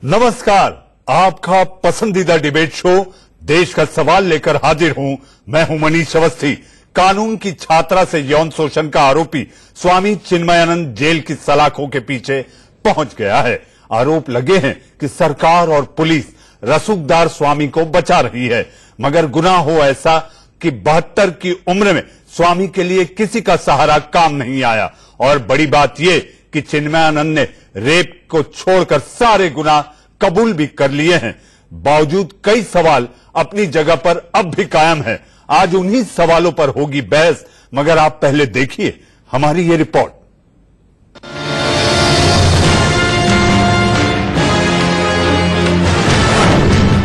नमस्कार, आपका पसंदीदा डिबेट शो देश का सवाल लेकर हाजिर हूं। मैं हूं मनीष अवस्थी। कानून की छात्रा से यौन शोषण का आरोपी स्वामी चिन्मयानंद जेल की सलाखों के पीछे पहुंच गया है। आरोप लगे हैं कि सरकार और पुलिस रसूखदार स्वामी को बचा रही है, मगर गुनाह हो ऐसा कि 72 की उम्र में स्वामी के लिए किसी का सहारा काम नहीं आया। और बड़ी बात यह कि चिन्मयानंद ने रेप को छोड़कर सारे गुनाह कबूल भी कर लिए हैं। बावजूद कई सवाल अपनी जगह पर अब भी कायम है। आज उन्हीं सवालों पर होगी बहस, मगर आप पहले देखिए हमारी ये रिपोर्ट।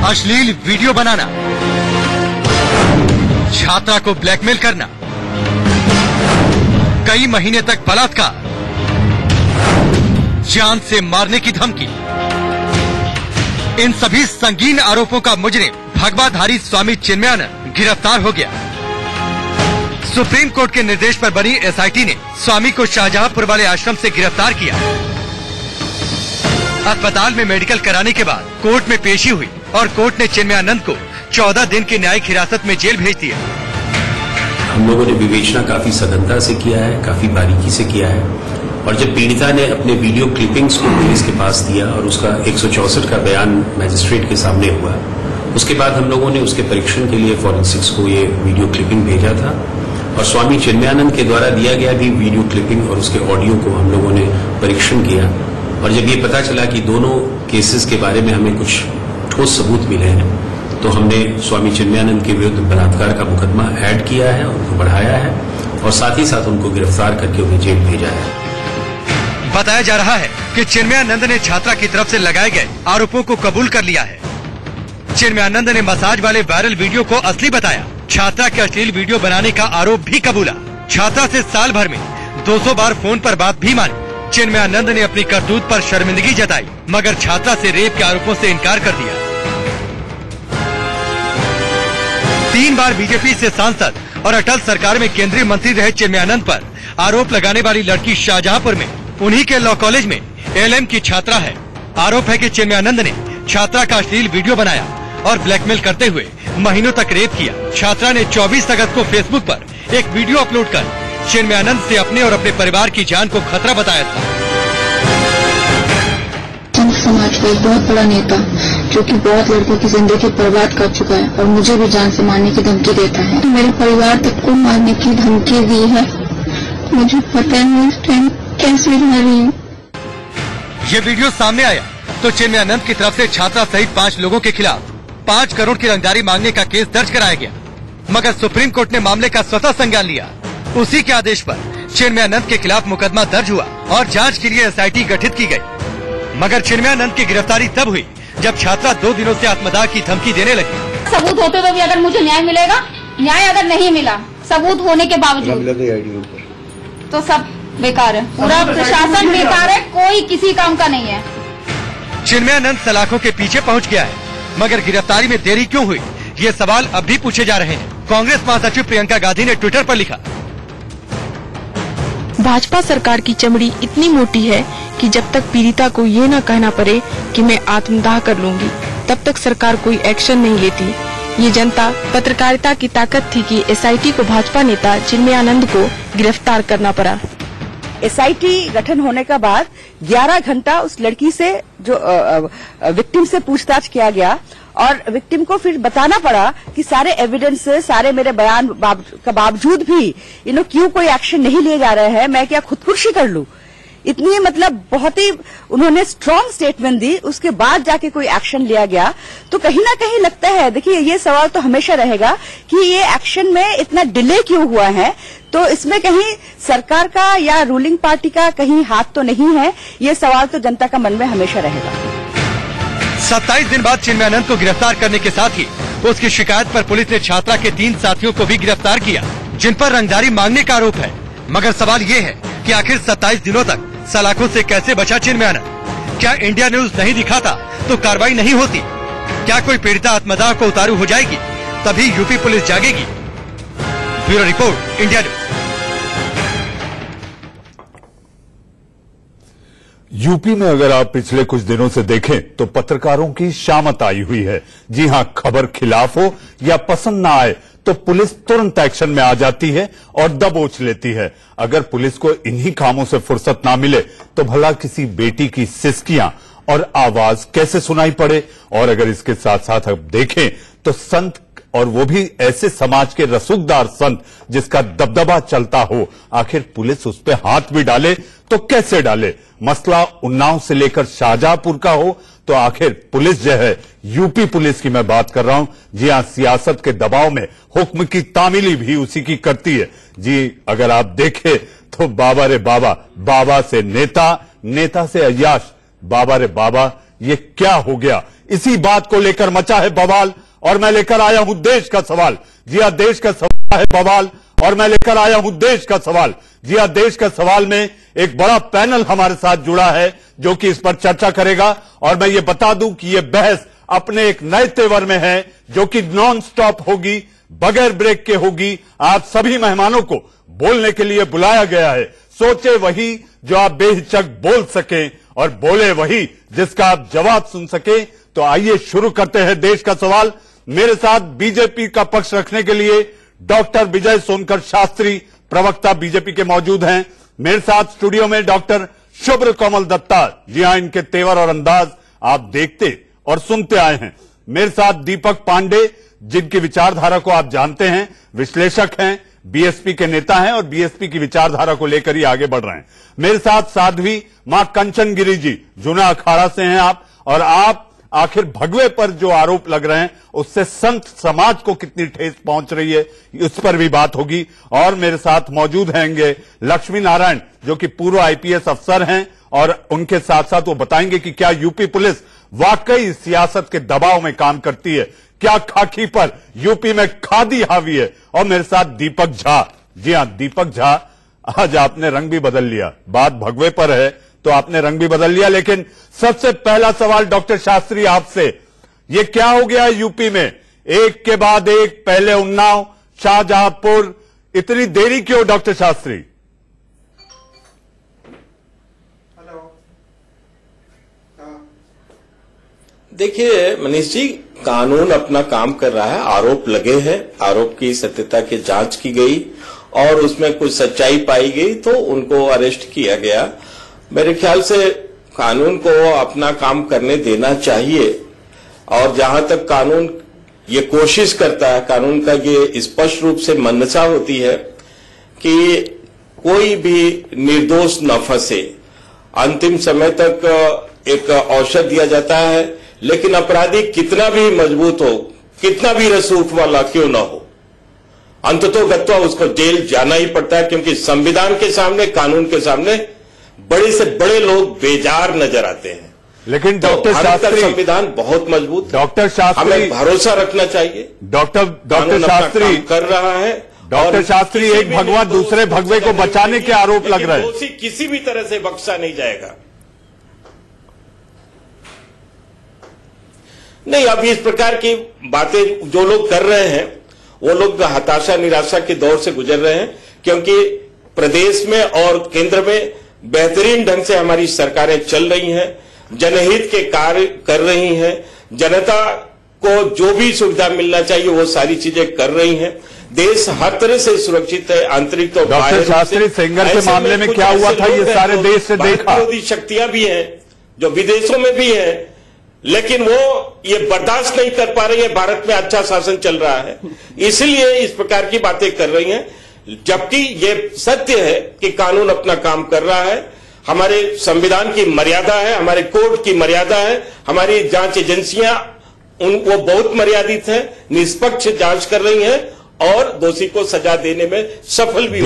अश्लील वीडियो बनाना, छात्रा को ब्लैकमेल करना, कई महीने तक बलात्कार, जान से मारने की धमकी। इन सभी संगीन आरोपों का मुजरिम भगवाधारी स्वामी चिन्मयानंद गिरफ्तार हो गया। सुप्रीम कोर्ट के निर्देश पर बनी एसआईटी ने स्वामी को शाहजहांपुर वाले आश्रम से गिरफ्तार किया। अस्पताल में मेडिकल कराने के बाद कोर्ट में पेशी हुई और कोर्ट ने चिन्मयानंद को 14 दिन की न्यायिक हिरासत में जेल भेज दिया। हम लोगों ने विवेचना काफी सघनता से किया है, काफी बारीकी से किया है। और जब पीड़िता ने अपने वीडियो क्लिपिंग्स को पुलिस के पास दिया और उसका 164 का बयान मैजिस्ट्रेट के सामने हुआ, उसके बाद हम लोगों ने उसके परीक्षण के लिए फॉरेंसिक्स को ये वीडियो क्लिपिंग भेजा था। और स्वामी चिन्मयानंद के द्वारा दिया गया भी वीडियो क्लिपिंग और उसके ऑडियो को हम लोगों ने परीक्षण किया। और जब ये पता चला कि दोनों केसेस के बारे में हमें कुछ ठोस सबूत मिले हैं, तो हमने स्वामी चिन्मयानंद के विरुद्ध बलात्कार का मुकदमा ऐड किया है, उनको बढ़ाया है और साथ ही साथ उनको गिरफ्तार करके उन्हें जेल भेजा है। बताया जा रहा है कि चिन्मयानंद ने छात्रा की तरफ से लगाए गए आरोपों को कबूल कर लिया है। चिन्मयानंद ने मसाज वाले वायरल वीडियो को असली बताया। छात्रा के अश्लील वीडियो बनाने का आरोप भी कबूला। छात्रा से साल भर में 200 बार फोन पर बात भी मानी। चिन्मयानंद ने अपनी करतूत पर शर्मिंदगी जताई, मगर छात्रा से रेप के आरोपों से इनकार कर दिया। 3 बार बीजेपी से सांसद और अटल सरकार में केंद्रीय मंत्री रहे चिन्मयानंद पर आरोप लगाने वाली लड़की शाहजहांपुर में उन्हीं के लॉ कॉलेज में एलएम की छात्रा है। आरोप है कि चिन्मयानंद ने छात्रा का अश्लील वीडियो बनाया और ब्लैकमेल करते हुए महीनों तक रेप किया। छात्रा ने 24 अगस्त को फेसबुक पर एक वीडियो अपलोड कर चिन्मयानंद से अपने और अपने परिवार की जान को खतरा बताया था। समाज का एक बहुत बड़ा नेता जो कि बहुत लड़कों की जिंदगी बर्बाद कर चुका है और मुझे भी जान से मारने की धमकी देता है। तो मेरे परिवार तक को मारने की धमकी दी है। मुझे पता है इस टाइम कैसे रह रही हूँ। ये वीडियो सामने आया तो चिन्मयानंद की तरफ से छात्रा सहित 5 लोगों के खिलाफ 5 करोड़ की रंगदारी मांगने का केस दर्ज कराया गया, मगर सुप्रीम कोर्ट ने मामले का स्वतः संज्ञान लिया। उसी के आदेश पर चिन्मयानंद के खिलाफ मुकदमा दर्ज हुआ और जांच के लिए एसआईटी गठित की गई। मगर चिन्मयानंद की गिरफ्तारी तब हुई जब छात्रा 2 दिनों से आत्मदाह की धमकी देने लगी। सबूत होते हुए भी अगर मुझे न्याय मिलेगा, न्याय अगर नहीं मिला सबूत होने के बावजूद, तो सब बेकार है। पूरा प्रशासन बेकार है, कोई किसी काम का नहीं है। चिन्मयानंद सलाखों के पीछे पहुंच गया है, मगर गिरफ्तारी में देरी क्यों हुई, ये सवाल अब भी पूछे जा रहे हैं। कांग्रेस महासचिव प्रियंका गांधी ने ट्विटर पर लिखा, भाजपा सरकार की चमड़ी इतनी मोटी है कि जब तक पीड़िता को ये न कहना पड़े कि मैं आत्मदाह कर लूंगी, तब तक सरकार कोई एक्शन नहीं लेती। ये जनता पत्रकारिता की ताकत थी कि एसआईटी को भाजपा नेता चिन्मयानंद को गिरफ्तार करना पड़ा। एसआईटी गठन होने का बाद 11 घंटा उस लड़की से जो विक्टिम से पूछताछ किया गया और विक्टिम को फिर बताना पड़ा कि सारे एविडेंस, सारे मेरे बयान का बावजूद भी क्यों कोई एक्शन नहीं लिए जा रहे हैं, मैं क्या खुदकुशी कर लूं। इतनी मतलब बहुत ही उन्होंने स्ट्रांग स्टेटमेंट दी, उसके बाद जाके कोई एक्शन लिया गया। तो कहीं ना कहीं लगता है, देखिए ये सवाल तो हमेशा रहेगा कि ये एक्शन में इतना डिले क्यों हुआ है। तो इसमें कहीं सरकार का या रूलिंग पार्टी का कहीं हाथ तो नहीं है, ये सवाल तो जनता का मन में हमेशा रहेगा। 27 दिन बाद चिन्मयानंद को गिरफ्तार करने के साथ ही उसकी शिकायत पर पुलिस ने छात्रा के 3 साथियों को भी गिरफ्तार किया, जिन पर रंगदारी मांगने का आरोप है। मगर सवाल ये है कि आखिर 27 दिनों तक सलाखों से कैसे बचा चिन्मयानंद? क्या इंडिया न्यूज नहीं दिखाता तो कार्रवाई नहीं होती? क्या कोई पीड़िता आत्मदाह को उतारू हो जाएगी तभी यूपी पुलिस जागेगी? Bureau report, India news. UP में अगर आप पिछले कुछ दिनों से देखें तो पत्रकारों की शामत आई हुई है। जी हां, खबर खिलाफ हो या पसंद ना आए तो पुलिस तुरंत एक्शन में आ जाती है और दबोच लेती है। अगर पुलिस को इन्हीं कामों से फुर्सत ना मिले तो भला किसी बेटी की सिसकियां और आवाज कैसे सुनाई पड़े। और अगर इसके साथ साथ अब देखें तो संत, और वो भी ऐसे समाज के रसूखदार संत जिसका दबदबा चलता हो, आखिर पुलिस उस पर हाथ भी डाले तो कैसे डाले। मसला उन्नाव से लेकर शाहजहांपुर का हो तो आखिर पुलिस जो है, यूपी पुलिस की मैं बात कर रहा हूं, जी हां, सियासत के दबाव में हुक्म की तामीली भी उसी की करती है। जी अगर आप देखें तो बाबा रे बाबा, बाबा से नेता, नेता से अय्याश, बाबा रे बाबा, ये क्या हो गया। इसी बात को लेकर मचा है बवाल और मैं लेकर आया हूं देश का सवाल। जी हां, देश का सवाल है बवाल और मैं लेकर आया हूं देश का सवाल। जी हां, देश का सवाल में एक बड़ा पैनल हमारे साथ जुड़ा है जो कि इस पर चर्चा करेगा। और मैं ये बता दूं कि ये बहस अपने एक नए तेवर में है जो कि नॉन स्टॉप होगी, बगैर ब्रेक के होगी। आप सभी मेहमानों को बोलने के लिए बुलाया गया है। सोचे वही जो आप बेहिचक बोल सकें और बोले वही जिसका आप जवाब सुन सके। तो आइए शुरू करते हैं देश का सवाल। मेरे साथ बीजेपी का पक्ष रखने के लिए डॉक्टर विजय सोनकर शास्त्री, प्रवक्ता बीजेपी के मौजूद हैं। मेरे साथ स्टूडियो में डॉक्टर शुभ्र कमल दत्ता, जी हां, इनके तेवर और अंदाज आप देखते और सुनते आए हैं। मेरे साथ दीपक पांडे, जिनकी विचारधारा को आप जानते हैं, विश्लेषक हैं, बीएसपी के नेता हैं और बीएसपी की विचारधारा को लेकर ही आगे बढ़ रहे हैं। मेरे साथ साध्वी मां कंचन गिरी जी, जूना अखाड़ा से हैं आप, और आप आखिर भगवे पर जो आरोप लग रहे हैं उससे संत समाज को कितनी ठेस पहुंच रही है, उस पर भी बात होगी। और मेरे साथ मौजूद हैंगे लक्ष्मी नारायण, जो कि पूर्व आईपीएस अफसर हैं, और उनके साथ साथ वो बताएंगे कि क्या यूपी पुलिस वाकई सियासत के दबाव में काम करती है, क्या खाकी पर यूपी में खादी हावी है। और मेरे साथ दीपक झा, जी हां, दीपक झा, आज आपने रंग भी बदल लिया, बात भगवे पर है तो आपने रंग भी बदल लिया। लेकिन सबसे पहला सवाल डॉक्टर शास्त्री आपसे, ये क्या हो गया यूपी में, एक के बाद एक, पहले उन्नाव, शाहजहांपुर, इतनी देरी क्यों डॉक्टर शास्त्री? देखिए मनीष जी, कानून अपना काम कर रहा है, आरोप लगे हैं, आरोप की सत्यता की जांच की गई और उसमें कुछ सच्चाई पाई गई तो उनको अरेस्ट किया गया। मेरे ख्याल से कानून को अपना काम करने देना चाहिए। और जहां तक कानून ये कोशिश करता है, कानून का ये स्पष्ट रूप से मंशा होती है कि कोई भी निर्दोष न फंसे, अंतिम समय तक एक औषध दिया जाता है, लेकिन अपराधी कितना भी मजबूत हो, कितना भी रसूख वाला क्यों न हो, अंततोगत्वा उसको जेल जाना ही पड़ता है। क्योंकि संविधान के सामने, कानून के सामने बड़े से बड़े लोग बेजार नजर आते हैं। लेकिन डॉक्टर शास्त्री, संविधान बहुत मजबूत है, डॉक्टर शास्त्री, हमें भरोसा रखना चाहिए। डॉक्टर शास्त्री कर रहा है। डॉक्टर शास्त्री, एक भगवा दूसरे भगवे को बचाने के आरोप लग रहे हैं। दोषी किसी भी तरह से बख्शा नहीं जाएगा। नहीं, अभी इस प्रकार की बातें जो लोग कर रहे हैं वो लोग हताशा निराशा के दौर से गुजर रहे हैं। क्योंकि प्रदेश में और केंद्र में बेहतरीन ढंग से हमारी सरकारें चल रही हैं, जनहित के कार्य कर रही हैं, जनता को जो भी सुविधा मिलना चाहिए वो सारी चीजें कर रही हैं। देश हर तरह से सुरक्षित है, आंतरिक तो डॉक्टर शास्त्री, सेंगर के मामले में क्या हुआ था, ये सारे देश से देखा। विरोधी शक्तियां भी हैं जो विदेशों में भी हैं, लेकिन वो ये बर्दाश्त नहीं कर पा रही है, भारत में अच्छा शासन चल रहा है, इसलिए इस प्रकार की बातें कर रही हैं। जबकि ये सत्य है कि कानून अपना काम कर रहा है, हमारे संविधान की मर्यादा है, हमारे कोर्ट की मर्यादा है, हमारी जांच एजेंसियां वो बहुत मर्यादित है, निष्पक्ष जांच कर रही हैं और दोषी को सजा देने में सफल भी।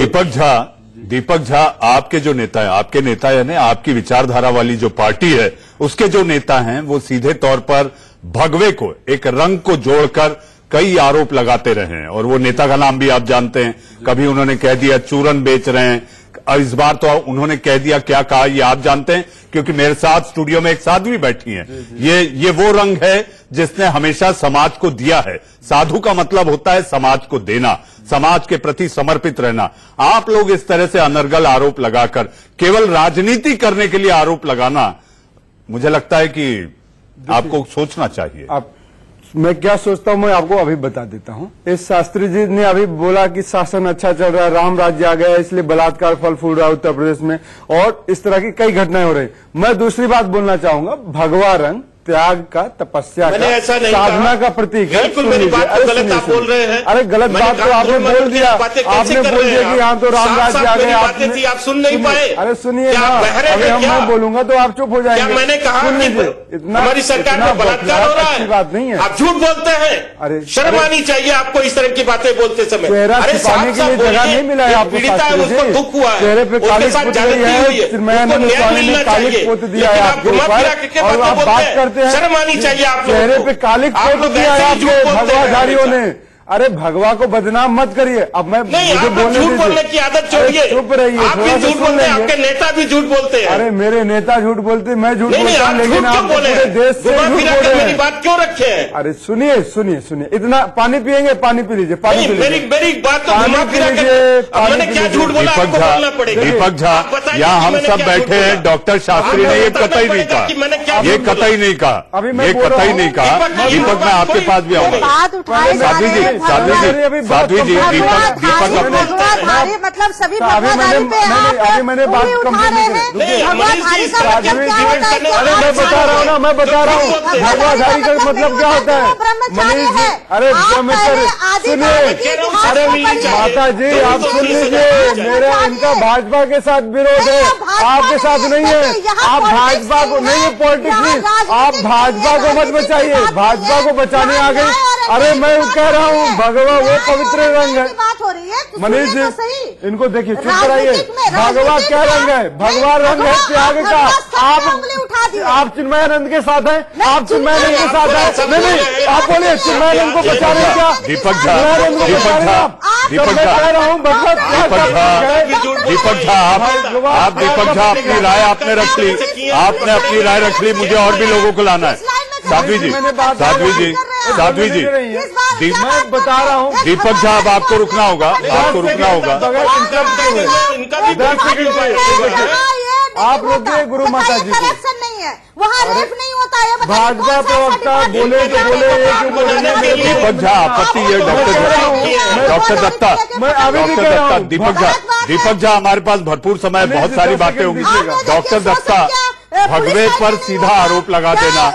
दीपक झा, आपके जो नेता है, आपके नेता यानी आपकी विचारधारा वाली जो पार्टी है, उसके जो नेता हैं वो सीधे तौर पर भगवे को, एक रंग को जोड़कर कई आरोप लगाते रहे हैं। और वो नेता का नाम भी आप जानते हैं, कभी उन्होंने कह दिया चूरन बेच रहे हैं, इस बार तो उन्होंने कह दिया, क्या कहा ये आप जानते हैं, क्योंकि मेरे साथ स्टूडियो में एक साध्वी बैठी हैं। ये वो रंग है जिसने हमेशा समाज को दिया है। साधु का मतलब होता है समाज को देना, समाज के प्रति समर्पित रहना। आप लोग इस तरह से अनर्गल आरोप लगाकर केवल राजनीति करने के लिए आरोप लगाना, मुझे लगता है कि आपको सोचना चाहिए। मैं क्या सोचता हूं मैं आपको अभी बता देता हूं। इस शास्त्री जी ने अभी बोला कि शासन अच्छा चल रहा है, राम राज्य आ गया इसलिए बलात्कार फल फूल रहा है उत्तर प्रदेश में, और इस तरह की कई घटनाएं हो रही। मैं दूसरी बात बोलना चाहूंगा, भगवा रंग त्याग का, तपस्या का, साधना का प्रतीक है। बिल्कुल मेरी बात को गलत आप बोल रहे हैं। अरे गलत बात तो आपने बोल दिया, आपने बोल दिया कि यहाँ तो राम राज्य आ गए, आप सुन नहीं पाए। अरे सुनिए ना, अभी हम मैं बोलूंगा तो आप चुप हो जाएंगे। मैंने कहा इतना हमारी सरकार में बलात्कार हो रहा है, बात नहीं है। आप झूठ बोलते हैं। अरे शर्म आनी चाहिए आपको इस तरह की बातें बोलते समय। चेहरा छिपाने के लिए जगह नहीं मिला है आपको, पीड़िता है उसको दुख हुआ है, चेहरे पे कालिक पोत गई है, चिन्मयानंद स्वामी ने कालिक पोत दिया है आपके ऊपर, और आप बात करते हैं। शर्म आनी चाहिए आप लोगों को। चेहरे पे कालिक पोत दिया है आपके भगवाधारियों ने। अरे भगवा को बदनाम मत करिए। अब मैं मुझे बोलने की आदत छोड़िए, चुप रहिए। आप भी झूठ बोलते हैं, आपके नेता भी झूठ बोलते हैं। अरे मेरे नेता झूठ बोलते, मैं झूठ बोलता हूँ, लेकिन आप पूरे देश से झूठ बोल रहे हैं। मेरी बात क्यों रखे हैं? अरे सुनिए सुनिए सुनिए, इतना पानी पियेंगे, पानी पी लीजिए, पानी पी लीजिए। मेरी बात तो घुमा फिरा के मैंने क्या झूठ बोला आपको बोलना पड़ेगा। दीपक झा, यहाँ हम सब बैठे हैं, डॉक्टर शास्त्री ने ये कतई नहीं कहा, ये कतई नहीं कहा, ये कतई नहीं कहा। दीपक मैं आपके पास भी आऊंगा। साध्वी जी, साध्वी जी, साध्वी जी, दीपक मतलब सभी अभी मैंने बात कंप्लीट नहीं की। अरे मैं बता रहा हूँ ना, मैं बता रहा हूँ भगवाधारी का मतलब क्या होता है मनीष जी। अरे सुनिए, अरे माता जी आप सुन लीजिए, मेरा इनका भाजपा के साथ विरोध है, आपके साथ नहीं है। आप भाजपा को नहीं है, पॉलिटिक्स नहीं, आप भाजपा को मत बचाइए, भाजपा को बचाने आ गई। अरे मैं कह रहा हूँ भगवा वो पवित्र रंग है। मनीष जी इनको देखिए, चुप कराइए। भगवा क्या रंग है? भगवा रंग है त्याग का। आप चिन्मयानंद के साथ हैं, आप चिन्मयानंद के साथ हैं। नहीं, आप बोलिए चिन्मयानंद को बचा रहे क्या? दीपक झा, दीपक झा कह रहा हूँ भगवत दीपक झा, आप दीपक झा अपनी राय आपने रख ली, आपने अपनी राय रख ली, मुझे और भी लोगों को लाना है। साध्वी जी, साध्वी जी, साध्वी जी, मैं बता रहा हूँ दीपक झा अब आपको रुकना होगा, आपको रुकना होगा। आप रोकिए गुरु माता जी को। नहीं है वहाँ रेप नहीं होता है। भाजपा प्रवक्ता बोले तो बोले। दीपक झा आपत्ति है डॉक्टर दत्ता, मैं अभी भी कह रहा हूँ। दीपक झा हमारे पास भरपूर समय, बहुत सारी बातें होंगी। डॉक्टर दत्ता, भगवे पर सीधा आरोप लगा देना,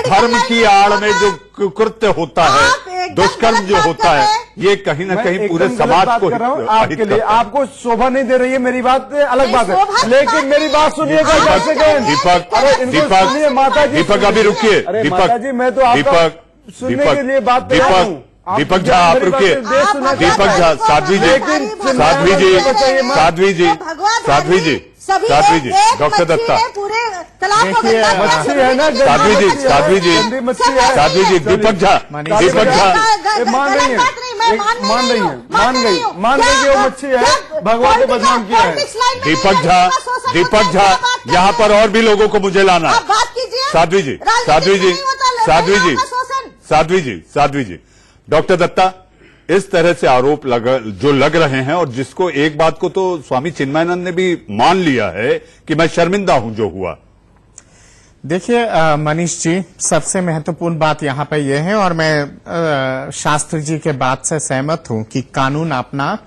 धर्म की आड़ में जो कृत्य होता है, दुष्कर्म जो होता है, ये कहीं न कहीं पूरे समाज को आपके लिए आपको शोभा नहीं दे रही है मेरी बात, अलग बात है, लेकिन मेरी बात सुनिएगा। दीपक, माता जी दीपक अभी रुकिए। दीपक जी मैं तो दीपक सुनने के लिए बात दीपक झा आप रुकिए। दीपक झा, साध्वी जी, साध्वी जी, साध्वी जी, साध्वी जी, साध्वी जी, डॉक्टर दत्ता, मच्छी है ना, साध्वी जी, साध्वी जी, साध्वी जी, दीपक झा, दीपक झा मान रही है, मान गई कि वो मच्छी है, भगवान को बदनाम किया है। दीपक झा, दीपक झा, यहाँ पर और भी लोगों को मुझे लाना है। साध्वी जी, साध्वी जी, साध्वी जी, साध्वी जी, साध्वी जी, डॉक्टर दत्ता, इस तरह से आरोप जो लग रहे हैं, और जिसको एक बात को तो स्वामी चिन्मयानंद ने भी मान लिया है कि मैं शर्मिंदा हूं जो हुआ। देखिए मनीष जी, सबसे महत्वपूर्ण बात यहाँ पे यह है, और मैं शास्त्री जी के बात से सहमत हूं कि कानून अपना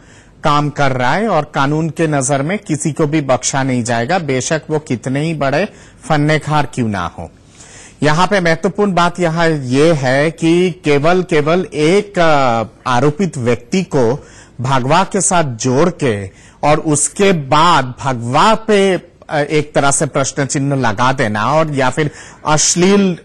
काम कर रहा है और कानून के नजर में किसी को भी बख्शा नहीं जाएगा, बेशक वो कितने ही बड़े फन्नेखार क्यों ना हो। यहाँ पे महत्वपूर्ण बात यहाँ ये है कि केवल एक आरोपित व्यक्ति को भगवा के साथ जोड़ के और उसके बाद भगवा पे एक तरह से प्रश्न चिन्ह लगा देना और या फिर अश्लील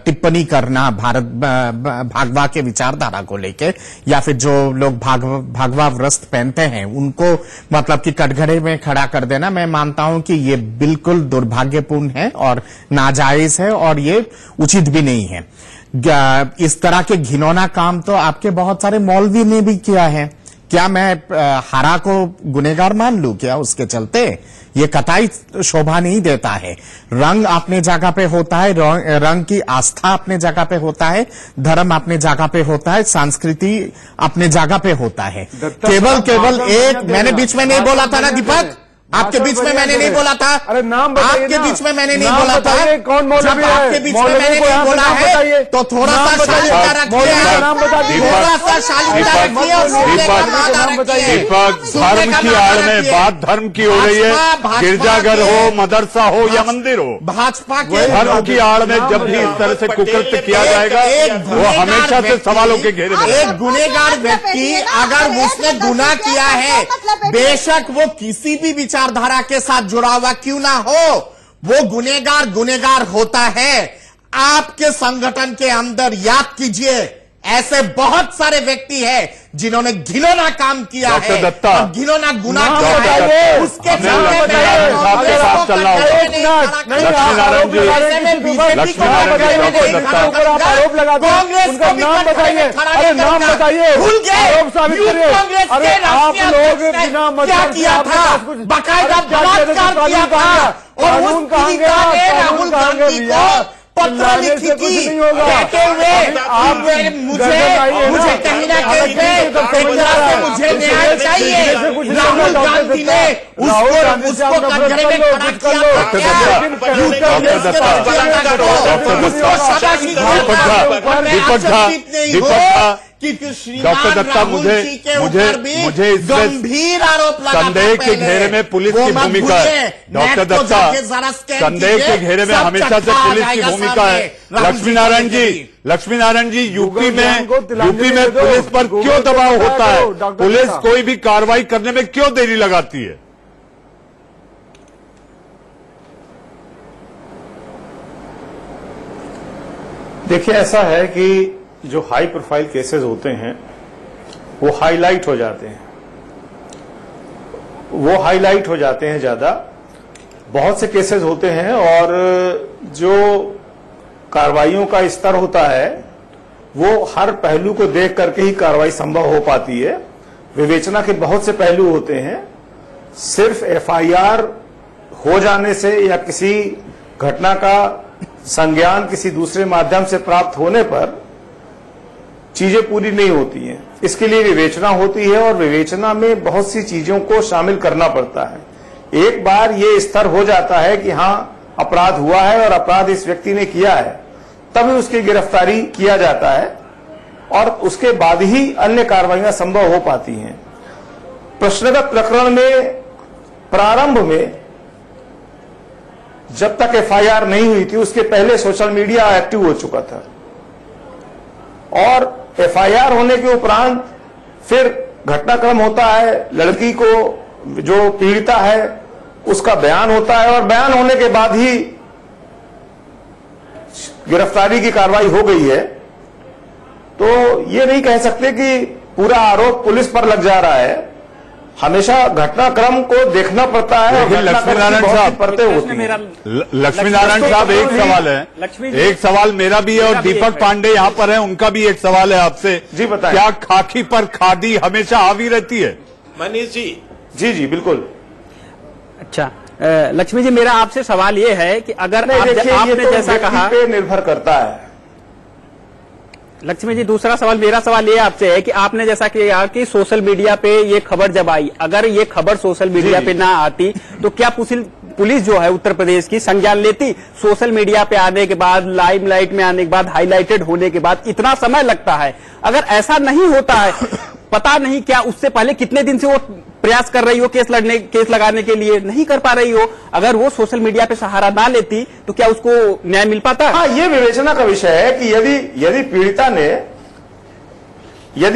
टिप्पणी करना भगवा के विचारधारा को लेके, या फिर जो लोग भगवा वस्त्र पहनते हैं उनको मतलब कि कटघरे में खड़ा कर देना, मैं मानता हूं कि ये बिल्कुल दुर्भाग्यपूर्ण है और नाजायज है और ये उचित भी नहीं है। इस तरह के घिनौना काम तो आपके बहुत सारे मौलवी ने भी किया है। क्या मैं हरा को गुनहगार मान लूं क्या उसके चलते? ये कतई शोभा नहीं देता है। रंग अपने जगह पे होता है, रंग की आस्था अपने जगह पे होता है, धर्म अपने जगह पे होता है, संस्कृति अपने जगह पे होता है। केवल एक, मैंने बीच में नहीं बोला था ना दीपक, आपके बीच में मैंने नहीं बोला था। अरे नाम आपके बीच में मैंने नहीं बोला था। कौन मौलवी है? आपके बीच में मैंने नहीं बोला है तो थोड़ा सा शालीनता रखिए, थोड़ा सा शालीनता रखिए और दीपक, धर्म की आड़ में बात धर्म की हो रही है। गिरजाघर हो, मदरसा हो या मंदिर हो, भाजपा के धर्म की आड़ में जब भी इस तरह से कुकृत्य किया जाएगा वो हमेशा से सवालों के घेरे में। एक गुनहगार व्यक्ति अगर उसने गुनाह किया है, बेशक वो किसी भी विचारधारा के साथ जुड़ा हुआ क्यों ना हो, वो गुनहगार होता है। आपके संगठन के अंदर याद कीजिए, ऐसे बहुत सारे व्यक्ति हैं जिन्होंने घिनौना काम किया है, घिनौना गुनाह किया है, उसके कांग्रेस का नाम बताइए। अरे नाम बताइए, आरोप साबित करिए। अरे आप लोग बिना मतलब किया था, बाकायदा बलात्कार किया था और उस पीड़िता ने राहुल गांधी को पत्र लिखी थी कहते हुए मुझे कहीं ना कहीं पे मुझे न्याय चाहिए। राहुल गांधी ने उसको कटघरे में खड़ा किया था। डॉक्टर दत्ता, मुझे गंभीर आरोप संदेह के घेरे में पुलिस की भूमिका है। डॉक्टर दत्ता, संदेह के घेरे में हमेशा से पुलिस की भूमिका है। लक्ष्मी नारायण जी, यूपी में पुलिस पर क्यों दबाव होता है? पुलिस कोई भी कार्रवाई करने में क्यों देरी लगाती है? देखिए, ऐसा है कि जो हाई प्रोफाइल केसेस होते हैं वो हाईलाइट हो जाते हैं ज्यादा। बहुत से केसेस होते हैं और जो कार्रवाइयों का स्तर होता है वो हर पहलू को देख करके ही कार्रवाई संभव हो पाती है। विवेचना के बहुत से पहलू होते हैं। सिर्फ एफआईआर हो जाने से या किसी घटना का संज्ञान किसी दूसरे माध्यम से प्राप्त होने पर चीजें पूरी नहीं होती हैं। इसके लिए विवेचना होती है और विवेचना में बहुत सी चीजों को शामिल करना पड़ता है। एक बार ये स्तर हो जाता है कि हाँ अपराध हुआ है और अपराध इस व्यक्ति ने किया है, तभी उसकी गिरफ्तारी किया जाता है और उसके बाद ही अन्य कार्रवाइयां संभव हो पाती हैं। प्रश्नगत प्रकरण में प्रारंभ में जब तक एफआईआर नहीं हुई थी उसके पहले सोशल मीडिया एक्टिव हो चुका था और एफआईआर होने के उपरांत फिर घटनाक्रम होता है, लड़की को जो पीड़िता है उसका बयान होता है और बयान होने के बाद ही गिरफ्तारी की कार्रवाई हो गई है। तो ये नहीं कह सकते कि पूरा आरोप पुलिस पर लग जा रहा है। हमेशा घटनाक्रम को देखना पड़ता है। लक्ष्मीनारायण साहब, एक सवाल मेरा भी है और दीपक पांडे यहाँ पर है, उनका भी एक सवाल है आपसे। जी बताएं। क्या खाकी पर खादी हमेशा हावी रहती है? मनीष जी। जी बिल्कुल। अच्छा लक्ष्मी जी, मेरा आपसे सवाल ये है कि अगर आपने जैसा कहा पे निर्भर करता है। लक्ष्मी जी, दूसरा सवाल, मेरा सवाल ये आपसे है कि आपने जैसा किया कि सोशल मीडिया पे ये खबर जब आई, अगर ये खबर सोशल मीडिया पे ना आती तो क्या पुलिस जो है उत्तर प्रदेश की संज्ञान लेती? सोशल मीडिया पे आने के बाद, लाइमलाइट में आने के बाद, हाईलाइटेड होने के बाद इतना समय लगता है। अगर ऐसा नहीं होता है, पता नहीं क्या उससे पहले कितने दिन से वो प्रयास कर रही हो केस लगाने के लिए, नहीं कर पा रही हो, अगर वो सोशल मीडिया पे सहारा ना लेती तो क्या उसको न्याय मिल पाता? हाँ, ये विवेचना का विषय है कि यदि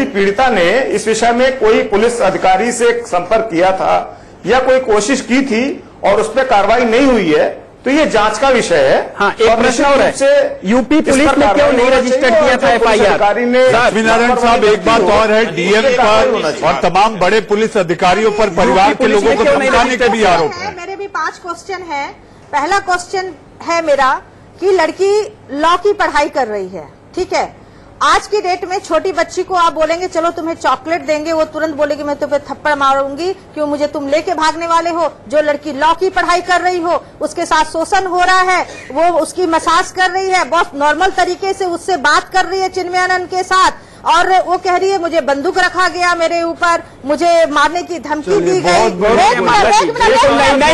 पीड़िता ने इस विषय में कोई पुलिस अधिकारी से संपर्क किया था या कोई कोशिश की थी और उस पर कार्रवाई नहीं हुई है तो ये जांच का विषय है। हाँ, एक प्रश्न और है, यूपी पुलिस ने क्यों नहीं रजिस्टर किया था एफआईआर? लक्ष्मीनारायण साहब, एक बात और है, डीएम पर और तमाम बड़े पुलिस अधिकारियों पर परिवार के लोगों को धमकाने के भी आरोप है। मेरे भी 5 क्वेश्चन है। पहला क्वेश्चन है मेरा कि लड़की लॉ की पढ़ाई कर रही है, ठीक है, आज की डेट में छोटी बच्ची को आप बोलेंगे चलो तुम्हें चॉकलेट देंगे, वो तुरंत बोलेगी मैं तुम्हें थप्पड़ मारूंगी, क्यों मुझे तुम लेके भागने वाले हो। जो लड़की लॉ की पढ़ाई कर रही हो उसके साथ शोषण हो रहा है, वो उसकी मसाज कर रही है, बहुत नॉर्मल तरीके से उससे बात कर रही है चिन्मयानंद के साथ, और वो कह रही है मुझे बंदूक रखा गया मेरे ऊपर, मुझे मारने की धमकी दी गई। नहीं,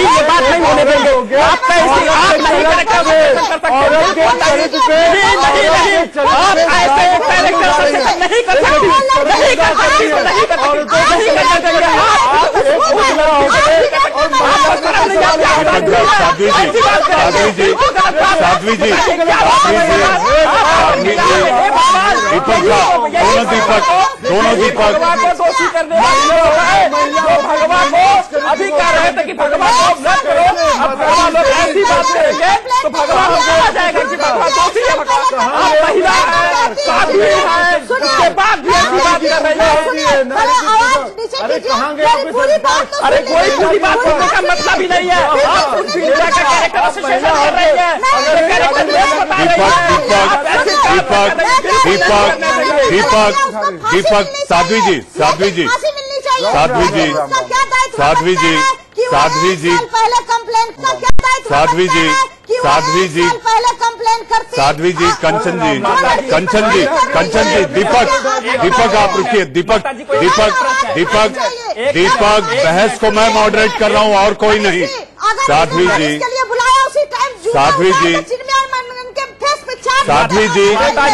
ये बात नहीं होने देंगे। आप साध्वी जी, दोनों दीपक भगवान को अधिकार है कि भगवान को न करो। अब भगवान लोग ऐसी बात करेंगे तो भगवान हमको आ जाएगा कि भगवान दोषी है, आप महिला है, साध्वी है, उसके बाद भी ऐसी बात कर रही है। अरे कोई पूरी बात करने का मतलब ही नहीं है। कैरेक्टर से शेयर कर रही है, दीपक साध्वी जी, साध्वी जी, साध्वी जी, साध्वी जी, साध्वी जी, साध्वी जी, साध्वी जी, साध्वी जी, कंचन जी, कंचन जी, कंचन जी, दीपक आप रुकिए, दीपक दीपक दीपक दीपक बहस को मैं मॉडरेट कर रहा हूँ और कोई नहीं। साध्वी जी, साध्वी जी, साध्वी जी,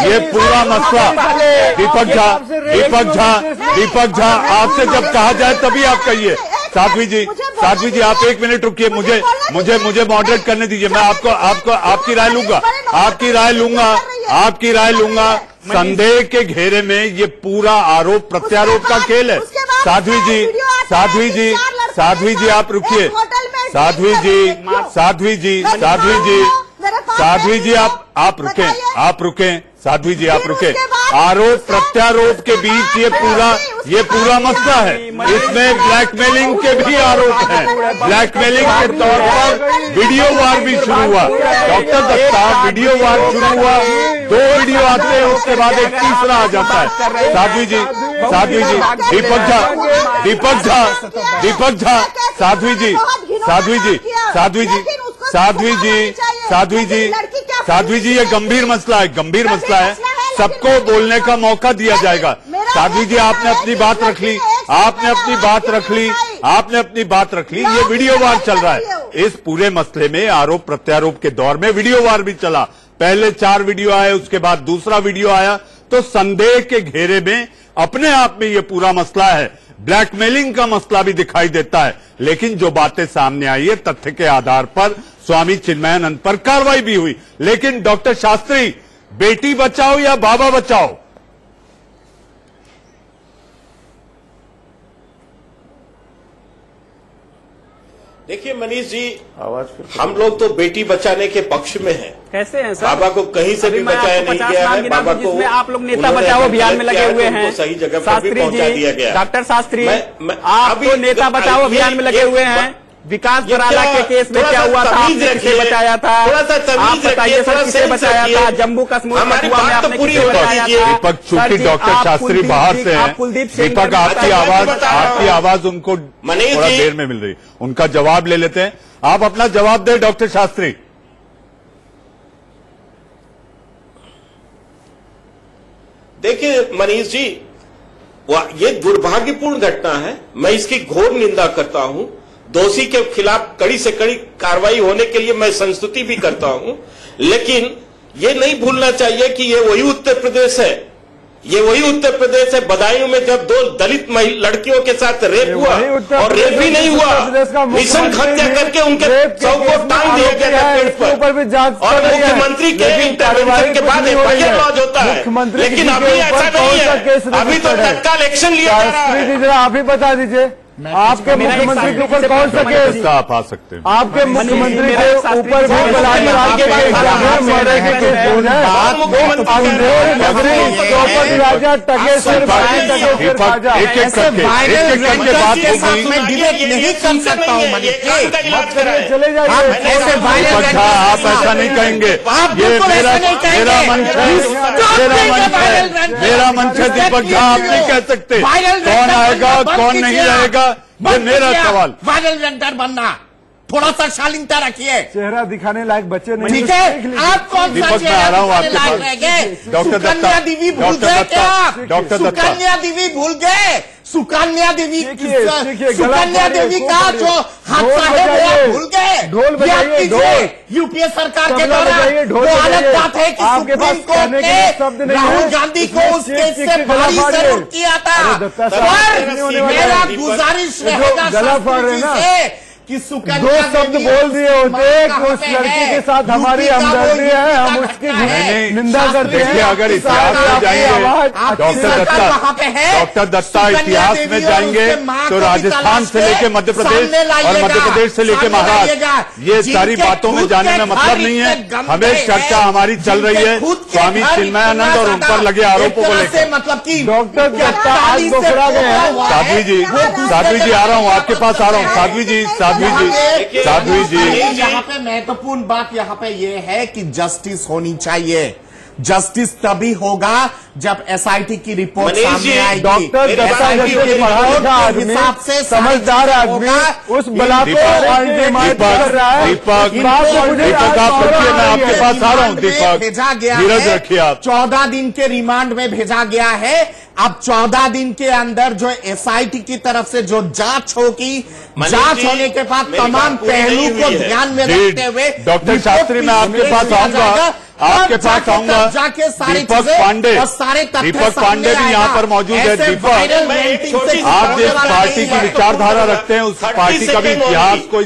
ये पूरा मसला दीपक झा, दीपक झा, दीपक झा, आपसे जब कहा जाए तभी आप कहिए। साध्वी जी, साध्वी जी, आप एक मिनट रुकिए, मुझे मॉडरेट करने दीजिए। मैं आपकी राय लूंगा, आपकी राय लूंगा, आपकी राय लूंगा। संदेह के घेरे में ये पूरा आरोप प्रत्यारोप का खेल है। साध्वी जी, साध्वी जी, साध्वी जी, आप रुकिए। साध्वी जी, साध्वी जी, साध्वी जी, साध्वी जी, आप रुकें, आप रुकें। साध्वी जी, आप रुकें। आरोप प्रत्यारोप के बीच ये पूरा मसला है। इसमें ब्लैकमेलिंग के भी आरोप हैं। ब्लैकमेलिंग के तौर पर वीडियो वार भी शुरू हुआ। डॉक्टर दत्ता, वीडियो वार शुरू हुआ, 2 वीडियो आते हैं, उसके बाद एक तीसरा आ जाता है। साध्वी जी, साध्वी जी, दीपक झा, दीपक झा, दीपक झा, साध्वी जी, साध्वी जी, साध्वी जी, साध्वी जी, साध्वी जी, साध्वी जी, ये गंभीर मसला है, गंभीर मसला है। सबको बोलने का मौका दिया जाएगा। साध्वी जी, आपने अपनी बात रख ली, आपने अपनी बात रख ली, आपने अपनी बात रख ली। ये वीडियो वार चल रहा है। इस पूरे मसले में आरोप प्रत्यारोप के दौर में वीडियो वार भी चला। पहले 4 वीडियो आए, उसके बाद दूसरा वीडियो आया। तो संदेह के घेरे में अपने आप में ये पूरा मसला है। ब्लैकमेलिंग का मसला भी दिखाई देता है। लेकिन जो बातें सामने आई है, तथ्य के आधार पर स्वामी चिन्मयानंद पर कार्रवाई भी हुई। लेकिन डॉक्टर शास्त्री, बेटी बचाओ या बाबा बचाओ? देखिए मनीष जी, हम लोग तो बेटी बचाने के पक्ष में हैं। कैसे हैं सर? बाबा को कहीं से भी बचाया नहीं गया है। बाबा को आप लोग नेता बचाओ अभियान में लगे हुए हैं, सही जगह पर भी पहुंचा दिया गया। डॉक्टर शास्त्री, आप तो नेता बचाओ अभियान में लगे हुए हैं। विकास बराला के केस में क्या हुआ था? आपने किसे बचाया था? आप बताइए सर, किसे बचाया था? जम्मू कश्मीर में आपने किसे बचाया था? दीपक, चूंकि डॉक्टर शास्त्री बाहर से हैं, दीपक आपकी आवाज उनको थोड़ा देर में मिल रही, उनका जवाब ले लेते हैं। आप अपना जवाब दें डॉक्टर शास्त्री। देखिए मनीष जी, ये दुर्भाग्यपूर्ण घटना है। मैं इसकी घोर निंदा करता हूं। दोषी के खिलाफ कड़ी से कड़ी कार्रवाई होने के लिए मैं संस्तुति भी करता हूं। लेकिन ये नहीं भूलना चाहिए कि ये वही उत्तर प्रदेश है, ये वही उत्तर प्रदेश है बदायूं में जब 2 दलित लड़कियों के साथ रेप हुआ, और रेप भी नहीं हुआ, नृशंस हत्या करके उनके शव को टांग दिया गया था पेड़ पर, और मुख्यमंत्री के इंटरवेंशन के बाद एफआईआर लॉन्च होता है। लेकिन अभी ऐसा नहीं है, अभी तो तत्काल एक्शन लिया जा रहा है। आप ही बता दीजिए। आपके मुख्यमंत्री के ऊपर कौन सा केस? आप आ सकते हैं। आपके मुख्यमंत्री के ऊपर भी बलात्कार के राजा टकेश्वर खाजा एक एक करके बात नहीं कर सकता हूँ। चले जाइए। आप ऐसा नहीं कहेंगे। ये मेरा मंच है दीपक झा, आप नहीं कह सकते कौन आएगा कौन नहीं रहेगा, ये मेरा सवाल। वायरल रेंटर बनना, थोड़ा सा शालीनता रखिए। चेहरा दिखाने लायक बच्चे नहीं। ठीक है, आप कौन सा चेहरा दिखाने लायक रह गए? डॉक्टर सुकन्या देवी भूल गए क्या आप? डॉक्टर सुकन्या देवी भूल गए? सुकन्या देवी का जो हादसा है वो भूल गए? ढोल बजाइए। यूपीए सरकार के दौरान वो अलग बात है कि सुप्रीम कोर्ट ने राहुल गांधी को उस केस से भारी जरूर किया था। पर मेरा गुजारिश रहेगा शास्त्री जी से कि सुकन्या दो शब्द बोल दिए होते कि उस लड़की के साथ हमारी हमदर्दी है, हम उसकी निंदा करते हैं। अगर इतिहास में जाएंगे डॉक्टर दत्ता इतिहास में जाएंगे तो राजस्थान से लेके मध्य प्रदेश और मध्य प्रदेश से लेके महाराष्ट्र, ये सारी बातों में जाने में मतलब नहीं है। हमें चर्चा हमारी चल रही है स्वामी चिन्मयानंद और उन पर लगे आरोपों को लेकर। मतलब की डॉक्टर दत्ता आज बोखरा गए हैं। साध्वी जी आ रहा हूँ, आपके पास आ रहा हूँ। साध्वी जी यहाँ पे महत्वपूर्ण बात यहाँ पे ये है कि जस्टिस होनी चाहिए। जस्टिस तभी होगा जब एसआईटी की रिपोर्ट सामने आएगी। डॉक्टर एसआईटी की रिपोर्ट के हिसाब से समझदार आदमी उस बलात्कार कर रहा है। दीपक आप रखिए, मैं आपके पास आ रहा हूँ। दीपक भेजा गया धीरज रखिए आप। 14 दिन के रिमांड में भेजा गया है। अब 14 दिन के अंदर जो एसआईटी की तरफ से जो जांच होगी, जांच होने के बाद तमाम पहलू को ध्यान में रखते हुए डॉक्टर शास्त्री मैं आपके पास आऊंगा, आपके पास आऊंगा। दीपक पांडे भी यहाँ पर मौजूद है। दीपक, आप जिस पार्टी की विचारधारा रखते हैं उस पार्टी का भी इतिहास को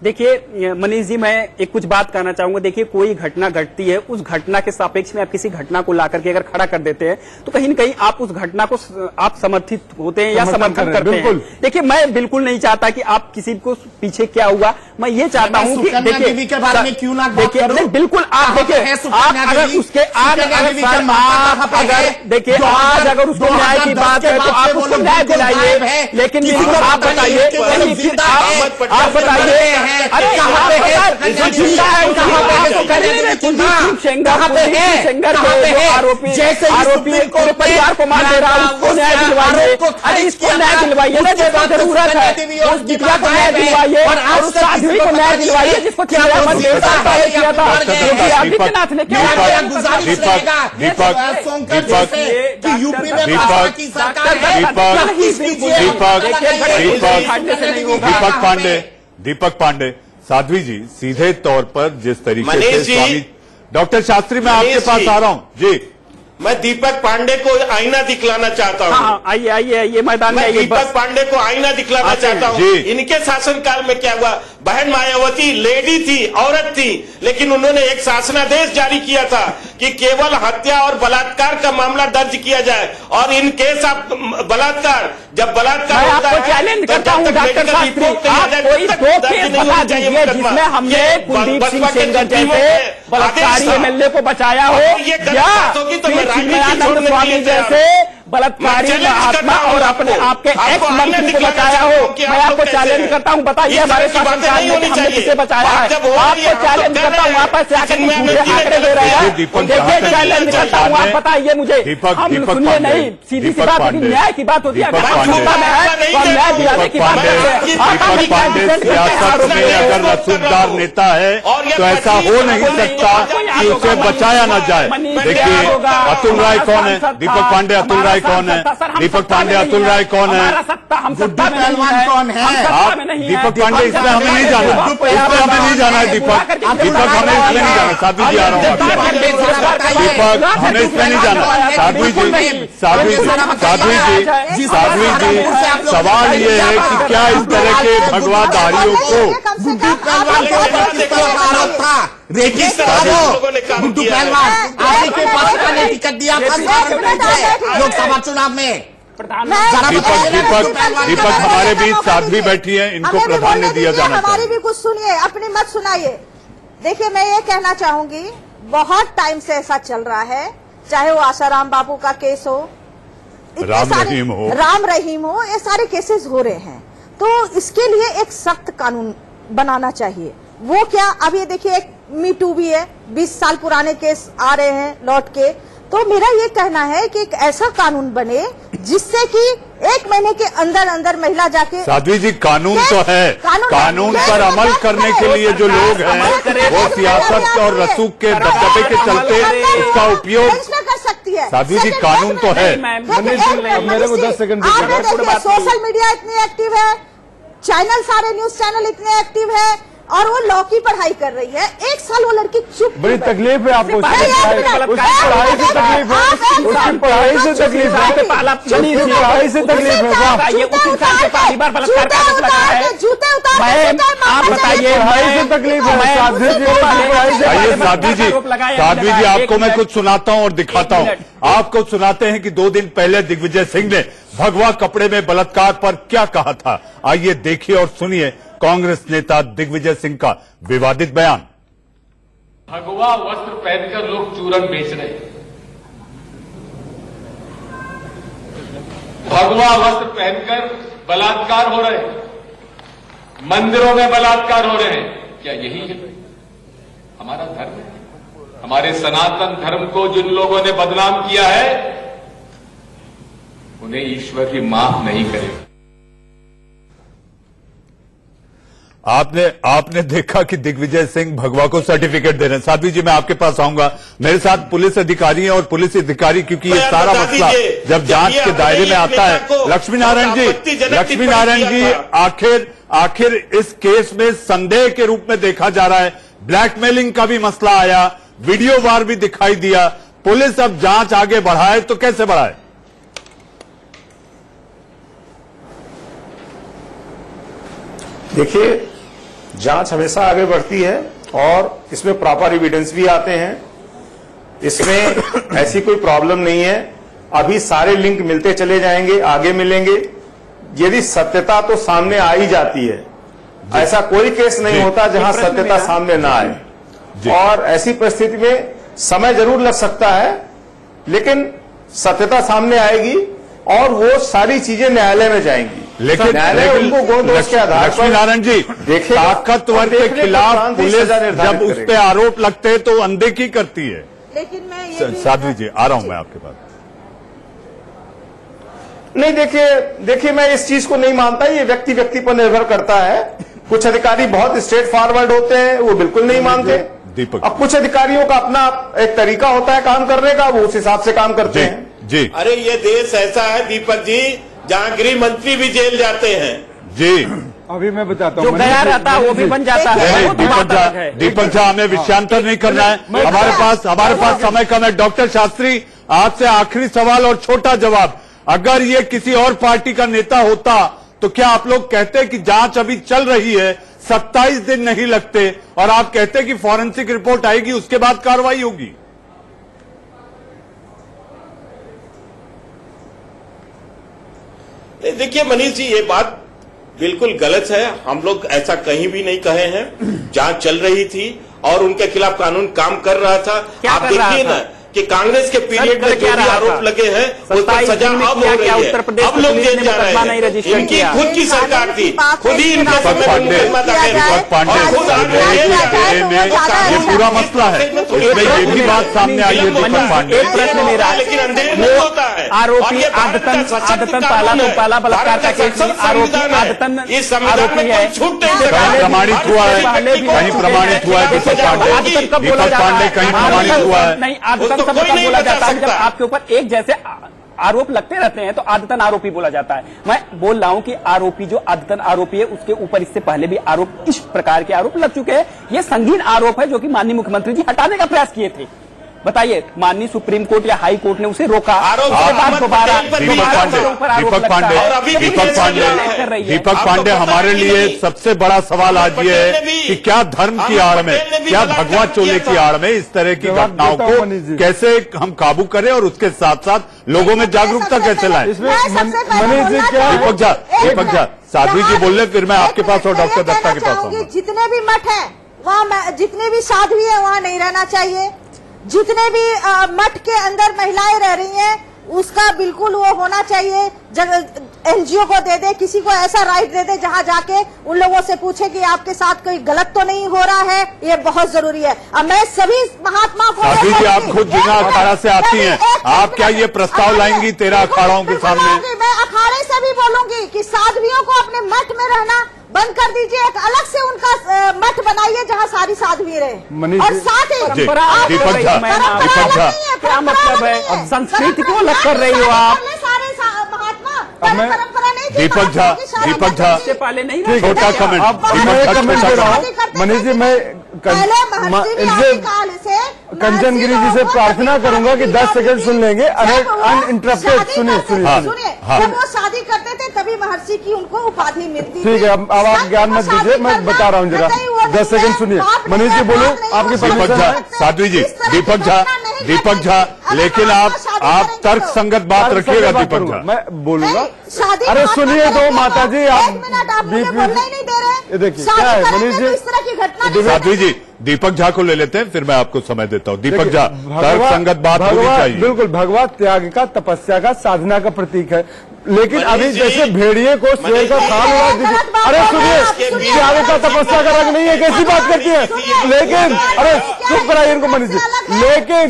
देखिए मनीष जी, मैं एक कुछ बात कहना चाहूंगा। देखिए कोई घटना घटती है, उस घटना के सापेक्ष में आप किसी घटना को ला करके अगर खड़ा कर देते हैं तो कहीं न कहीं आप उस घटना को आप समर्थित होते हैं या समर्थन करते हैं। देखिए मैं बिल्कुल नहीं चाहता कि आप किसी को पीछे क्या हुआ, मैं ये चाहता हूँ कि देखिए के बारे में क्यों ना देखिए बिल्कुल आप देखिए आप अगर उसके देखिए आज अगर उसको न्याय की बात है तो आप उसको न्याय दिलाइए। लेकिन आप बताइए, आप बताइए अरे कहाँ पे है जिंदा है, कहाँ पे है कुलदीप सेंगर आरोपी को परिवार को मार दे रहा है, उसको न्याय दिलवाइए। अरे इसको न्याय दिलवाइए ना, जैसा जरूरत है उस बिटिया को न्याय दिलवाइए और उस साध्वी को न्याय दिलवाइए जिसको किया था योगी आदित्यनाथ ने। क्या दीपक पांडे साध्वी जी सीधे तौर पर जिस तरीके से स्वामी डॉक्टर शास्त्री मैं आपके पास आ रहा हूं जी। मैं दीपक पांडे को आईना दिखलाना चाहता हूँ। आइए आइए आइए मैदान में। दीपक पांडे को आईना दिखलाना चाहता हूँ। इनके शासनकाल में क्या हुआ? बहन मायावती लेडी थी, औरत थी, लेकिन उन्होंने एक शासनादेश जारी किया था कि केवल हत्या और बलात्कार का मामला दर्ज किया जाए और इन केस आप बलात्कार जब बलात्कार होता है चैलेंज करता हूं डॉक्टर शास्त्री, आप कोई दो केस बता दीजिए जिसमें हमने कुलदीप सिंह सेंगर जैसे बलात्कारी एमएलए को बचाया हो या चिन्मयानंद स्वामी जैसे बलात्कारी महात्मा और अपने आपके एक्स मंत्री को बचाया हो। मैं आपको चैलेंज करता हूं, बताइए हमारे शासनकाल में हमने किसे बचाया है? आपको चैलेंज करता हूं, वापस से आकर मुझे आंकड़े दे रहे हैं। देखिए चैलेंज करता हूं, आप बताइए मुझे। हम सुनिए नहीं, सीधी सी बात होती, न्याय की बात होती है। अगर क्षमता में है तो न्याय दिलाने की बात करते हैं। अगर रसूखदार नेता है तो ऐसा हो नहीं सकता कि उसे बचाया न जाए। देखिए अतुल राय कौन है? दीपक पांडे अतुल राय कौन है? दीपक पांडे अतुल राय कौन है? पहलवान कौन है? आप दीपक पांडे, इसमें हमें नहीं जाना, इसमें हमें नहीं जाना है। दीपक हमें इसमें नहीं जाना। साध्वी जी आ रहा हूँ। दीपक हमें इसमें नहीं जाना। साध्वी जी सवाल ये है कि क्या इस तरह के भगवाधारियों को गुड्डू पहलवान आपके पास टिकट दिया था लोकसभा चुनाव में? दीपक हमारे बीच साध्वी बैठी है, इनको प्राधान्य दिया जाना चाहिए। हमारी भी कुछ सुनिए, अपनी मत सुनाइए। देखिए, मैं ये कहना चाहूंगी, बहुत टाइम से ऐसा चल रहा है, चाहे वो आसाराम बाबू का केस हो, राम रहीम हो, ये सारे केसेस हो रहे हैं। तो इसके लिए एक सख्त कानून बनाना चाहिए। वो क्या, अब ये देखिए, एक मी टू भी है, 20 साल पुराने केस आ रहे हैं लौट के। तो मेरा ये कहना है कि एक ऐसा कानून बने जिससे कि 1 महीने के अंदर अंदर महिला जाके। साध्वी जी, कानून तो है, कानून पर अमल करने के लिए जो लोग हैं वो सियासत और रसूख के दबदबे के चलते उसका उपयोग कर सकती है। साध्वी जी, कानून तो है। मेरे को 10 सेकंड सोशल मीडिया इतनी एक्टिव है, चैनल, सारे न्यूज चैनल इतने एक्टिव है, और वो लॉ की पढ़ाई कर रही है। 1 साल वो लड़की चुप। बड़ी तकलीफ है आपको, उसकी पढ़ाई से तकलीफ है, उसकी पढ़ाई से तकलीफ है, उसकी पढ़ाई से तकलीफ है। ये उस इंसान पे पहली बार बलात्कार का आरोप लगा है। जूते उतार, आप बताइए, पढ़ाई से तकलीफ है। साध्वी जी, आपको मैं कुछ सुनाता हूँ और दिखाता हूँ। आपको सुनाते हैं कि 2 दिन पहले दिग्विजय सिंह ने भगवा कपड़े में बलात्कार पर क्या कहा था। आइए देखिए और सुनिए कांग्रेस नेता दिग्विजय सिंह का विवादित बयान। भगवा वस्त्र पहनकर लोग चूरन बेच रहे हैं, भगवा वस्त्र पहनकर बलात्कार हो रहे हैं, मंदिरों में बलात्कार हो रहे हैं। क्या यही है हमारा धर्म? हमारे सनातन धर्म को जिन लोगों ने बदनाम किया है उन्हें ईश्वर भी माफ नहीं करेगा। आपने देखा कि दिग्विजय सिंह भगवा को सर्टिफिकेट दे रहे हैं। साध्वी जी, मैं आपके पास आऊंगा। मेरे साथ पुलिस अधिकारी हैं और पुलिस अधिकारी, क्योंकि ये सारा मसला जब जांच के दायरे में आता है। लक्ष्मी नारायण जी, आखिर इस केस में संदेह के रूप में देखा जा रहा है। ब्लैकमेलिंग का भी मसला आया, वीडियो वार भी दिखाई दिया। पुलिस अब जांच आगे बढ़ाए तो कैसे बढ़ाए? देखिए, जांच हमेशा आगे बढ़ती है और इसमें प्रॉपर एविडेंस भी आते हैं। इसमें ऐसी कोई प्रॉब्लम नहीं है। अभी सारे लिंक मिलते चले जाएंगे, आगे मिलेंगे। यदि सत्यता तो सामने आ ही जाती है। ऐसा कोई केस नहीं होता जहां सत्यता सामने ना आए। और ऐसी परिस्थिति में समय जरूर लग सकता है, लेकिन सत्यता सामने आएगी और वो सारी चीजें न्यायालय में जाएंगी। लेकिन न्यायालय उनको गुण दोष के आधार पर, नारायण जी, ताकतवर के खिलाफ पुलिस जब उस पर आरोप लगते हैं तो अनदेखी करती है। लेकिन मैं साध्वी जी, आ रहा हूं मैं आपके पास। नहीं, देखिए मैं इस चीज को नहीं मानता। ये व्यक्ति पर निर्भर करता है। कुछ अधिकारी बहुत स्ट्रेट फॉरवर्ड होते हैं, वो बिल्कुल नहीं मानते। दीपक, अब कुछ अधिकारियों का अपना एक तरीका होता है काम करने का, वो उस हिसाब से काम करते हैं। जी, अरे ये देश ऐसा है दीपक जी जहाँ गृह मंत्री भी जेल जाते हैं। जी, अभी मैं बताता हूँ, जो गया रहता है वो भी बन जाता है। दीपक झा, हमें विषयांतर नहीं करना है। हमारे पास समय कम है। डॉक्टर शास्त्री, आपसे आखिरी सवाल और छोटा जवाब। अगर ये किसी और पार्टी का नेता होता तो क्या आप लोग कहते कि जांच अभी चल रही है, 27 दिन नहीं लगते, और आप कहते कि फॉरेंसिक रिपोर्ट आएगी उसके बाद कार्रवाई होगी? देखिए मनीष जी, ये बात बिल्कुल गलत है। हम लोग ऐसा कहीं भी नहीं कहे हैं। जांच चल रही थी और उनके खिलाफ कानून काम कर रहा था। आप देखिए ना कि कांग्रेस के पीरियड में जो भी आरोप लगे हैं उस पर सजा अब हो रही है। अब लोग जेल जा रहे हैं। इनकी खुद की सरकार थी, खुद ही इनके समय पर मुकदमा दायर ये पूरा मसला है, ये भी बात सामने आई है। दीपक पांडे, एक प्रश्न मेरा, लेकिन अंधेरे में होता है। आरोपी आदतन पहला बलात्कार का केस, आरोपी आदतन इस संविधान में कोई छूट नहीं प्रमाणित हुआ है, कहीं प्रमाणित हुआ है। दीपक पांडे कहीं प्रमाणित हुआ है? नहीं, आदतन सब बोला जाता है जब आपके ऊपर एक जैसे आरोप लगते रहते हैं तो आदतन आरोपी बोला जाता है। मैं बोल रहा हूं कि आरोपी जो आदतन आरोपी है उसके ऊपर इससे पहले भी आरोप, इस प्रकार के आरोप लग चुके हैं। ये संगीन आरोप है जो कि माननीय मुख्यमंत्री जी हटाने का प्रयास किए थे। बताइए, माननीय सुप्रीम कोर्ट या हाई कोर्ट ने उसे रोका, उसके बाद दोबारा दीपक पांडे हमारे लिए सबसे बड़ा सवाल आज ये है कि क्या धर्म की आड़ में, क्या भगवा चोले की आड़ में इस तरह की घटनाओं को कैसे हम काबू करें और उसके साथ साथ लोगों में जागरूकता कैसे लाएं। दीपक झा, साध्वी जी बोल रहे, फिर मैं आपके पास और डॉक्टर दत्ता के पास आऊंगा। जितने भी मठ हैं वहाँ, जितने भी साध्वी है वहाँ नहीं रहना चाहिए। जितने भी मठ के अंदर महिलाएं रह रही हैं उसका बिल्कुल वो होना चाहिए, एनजीओ को दे दे, किसी को ऐसा राइट दे दे जहाँ जाके उन लोगों से पूछे कि आपके साथ कोई गलत तो नहीं हो रहा है। ये बहुत जरूरी है। अब मैं सभी महात्मा को, साध्वी जी आप खुद बिना अखाड़ा से आती हैं, आप क्या ये प्रस्ताव लाएंगी 13 अखाड़ाओं के सामने? मैं अखाड़े से भी बोलूंगी कि साध्वियों को अपने मठ में रहना बंद कर दीजिए, एक अलग से उनका मठ बनाइए जहाँ सारी साधवी रहे। और साथ ही दीपक झा क्या मतलब है, संस्कृति को अलग कर रही हो आप? सारे महात्मा परंपरा नहीं, दीपक झा छोटा कमेंट। मनीष जी, मैं इनसे कंचन गिरी जी से प्रार्थना करूंगा कि 10 सेकंड सुन लेंगे अनइंटरप्टेड। सुनिए जब वो शादी करते थे तभी महर्षि की उनको उपाधि मिलती थी। ठीक है, अब आप ज्ञान मत दीजिए, मैं बता रहा हूँ जरा 10 सेकंड सुनिए। मनीष जी बोलो, आपकी परमिशन है। साध्वी जी, दीपक झा लेकिन आप तर्क संगत बात रखिएगा। दीपक झा मैं बोलूंगा। अरे सुनिए दो माता जी, आप नहीं दे रहे। देखिए क्या है मनीष जी, साध्वी जी दीपक झा को ले लेते हैं, फिर मैं आपको समय देता हूँ। दीपक झा, तर्क संगत बात होनी चाहिए। बिल्कुल, भगवा त्याग का, तपस्या का, साधना का प्रतीक है। लेकिन अभी जैसे भेड़िए को शेर का खाल उड़ा दीजिए। अरे सुनिए, त्याग का, तपस्या का रंग नहीं है, कैसी बात करती है? लेकिन अरे चुप कराइए इनको मनीष जी। लेकिन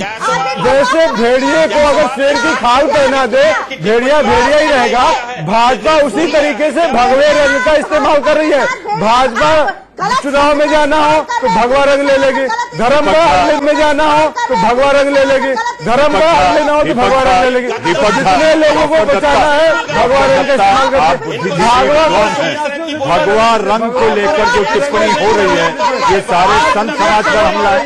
जैसे भेड़िए को अगर शेर की खाल पहना दे, भेड़िया भेड़िया ही रहेगा। भाजपा उसी तरीके से भगवे रंग का इस्तेमाल कर रही है। भाजपा चुनाव में जाना हो तो भगवा रंग ले लेगी, धर्म का अगले में जाना हो तो भगवा रंग ले लेगी, धर्म का अगले ना हो तो भगवा रंग ले लेगी। जितने लोगों को बचाना है भगवा रंग का इस्तेमाल करके। भगवा रंग को लेकर जो टिप्पणी हो रही है, ये सारे संत समाज पर हमला है।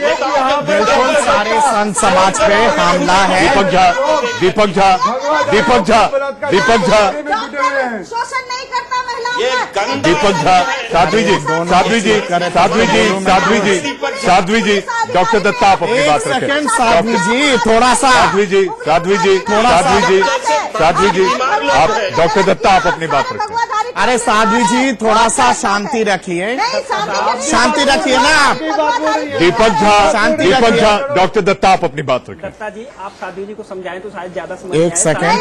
बिल्कुल सारे संत समाज पे हमला है। दीपक झा शोषण नहीं करता महिलाओं का। दीपक झा, साध्वी जी, डॉक्टर दत्ता आप अपनी बात रखें। साध्वी जी थोड़ा सा, साध्वी जी आप, डॉक्टर दत्ता आप अपनी बात रखें। अरे साध्वी जी थोड़ा सा शांति रखिए, शांति रखिए ना आप। दीपक झा, डॉक्टर दत्ता आप अपनी बात रखें। दत्ता जी, आप साध्वी जी को समझाएं तो शायद ज्यादा समझ। एक सेकंड।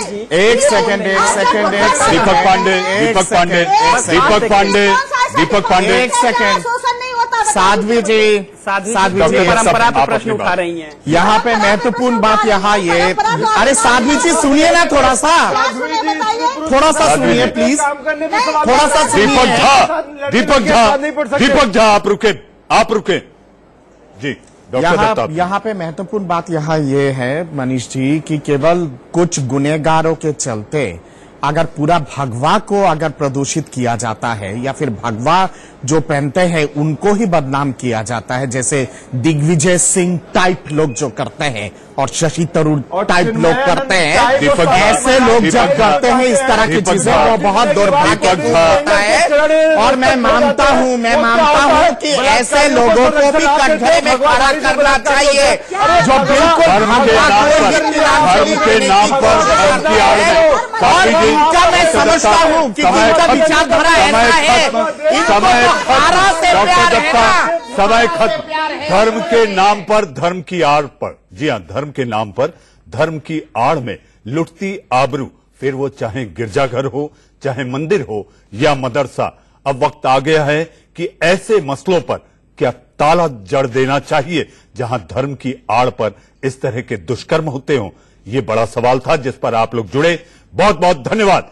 दीपक पांडे, एक सेकंड। साध्वी जी परंपरा पे प्रश्न उठा रही हैं। यहाँ पे महत्वपूर्ण बात यहाँ ये, अरे साध्वी जी सुनिए ना, थोड़ा सा सुनिए प्लीज, थोड़ा सा सुनिए। दीपक झा आप रुके जी। यहाँ पे महत्वपूर्ण बात यहाँ ये है मनीष जी कि केवल कुछ गुनहगारों के चलते अगर पूरा भगवा को अगर प्रदूषित किया जाता है या फिर भगवा जो पहनते हैं उनको ही बदनाम किया जाता है, जैसे दिग्विजय सिंह टाइप लोग जो करते हैं और शशि तरूर टाइप लोग करते हैं, ऐसे लोग जब करते हैं इस तरह की चीजें वो बहुत दुर्भाग्यपूर्ण होता है। और मैं मानता हूँ कि ऐसे लोगों को भी कटघरे में खड़ा करना चाहिए जो बिल्कुल धर्म के नाम पर इनका मैं समझता हूँ कि इनका विचारधारा ऐसा है, समय खत्म। धर्म के नाम पर, धर्म की आड़ पर, जी हाँ, धर्म के नाम पर, धर्म की आड़ में लुटती आबरू, फिर वो चाहे गिरजाघर हो, चाहे मंदिर हो या मदरसा। अब वक्त आ गया है कि ऐसे मसलों पर क्या ताला जड़ देना चाहिए जहां धर्म की आड़ पर इस तरह के दुष्कर्म होते हों। ये बड़ा सवाल था जिस पर आप लोग जुड़े। बहुत बहुत धन्यवाद।